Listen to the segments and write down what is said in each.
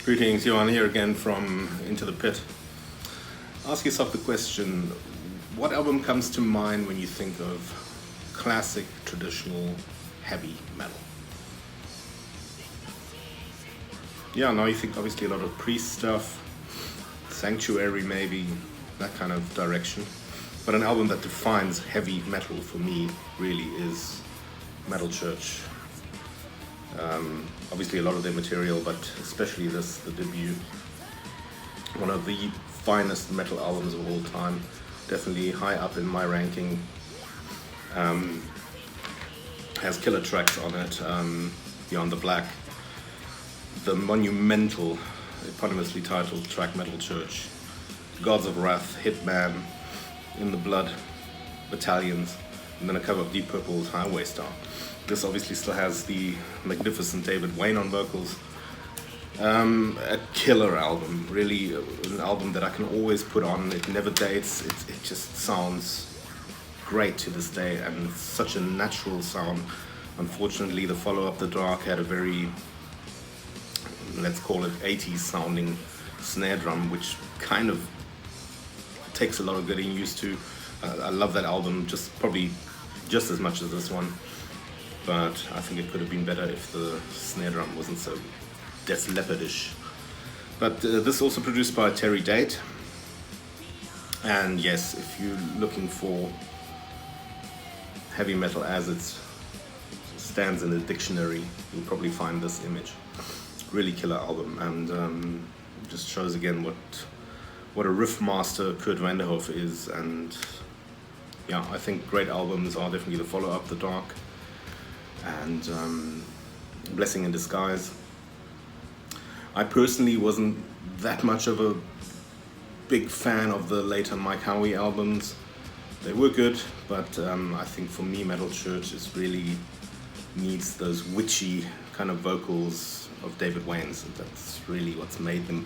Greetings, Johan here again from Into the Pit. Ask yourself the question, what album comes to mind when you think of classic, traditional, heavy metal? Yeah, now you think obviously a lot of Priest stuff, Sanctuary maybe, that kind of direction. But an album that defines heavy metal for me really is Metal Church. Obviously a lot of their material, but especially this, the debut, one of the finest metal albums of all time, definitely high up in my ranking. Has killer tracks on it, Beyond the Black, the monumental, eponymously titled track Metal Church, Gods of Wrath, Hitman, In the Blood, Battalions, and then a cover of Deep Purple's Highway Star. This obviously still has the magnificent David Wayne on vocals. A killer album, really an album that I can always put on. It never dates, it just sounds great to this day, and it's such a natural sound. Unfortunately, the follow-up, The Dark, had a very, let's call it 80s sounding snare drum, which kind of takes a lot of getting used to. I love that album probably just as much as this one, but I think it could have been better if the snare drum wasn't so Def Leppard-ish. But this is also produced by Terry Date, and yes, if you're looking for heavy metal as it stands in the dictionary, you'll probably find this image. Really killer album, and just shows again what a riff master Kurt Vanderhoof is. And yeah, I think great albums are definitely the follow-up, The Dark, and Blessing in Disguise. I personally wasn't that much of a big fan of the later Mike Howie albums. They were good, but I think for me Metal Church really needs those witchy kind of vocals of David Wayne's. That's really what's made them.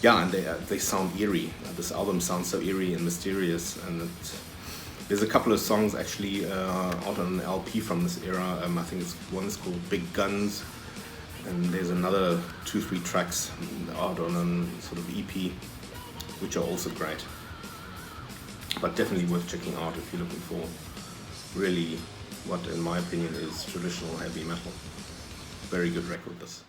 Yeah, and they sound eerie. This album sounds so eerie and mysterious, and there's a couple of songs actually out on an LP from this era. I think one is called Big Guns, and there's another 2-3 tracks out on a sort of EP, which are also great. But definitely worth checking out if you're looking for really what, in my opinion, is traditional heavy metal. Very good record, this.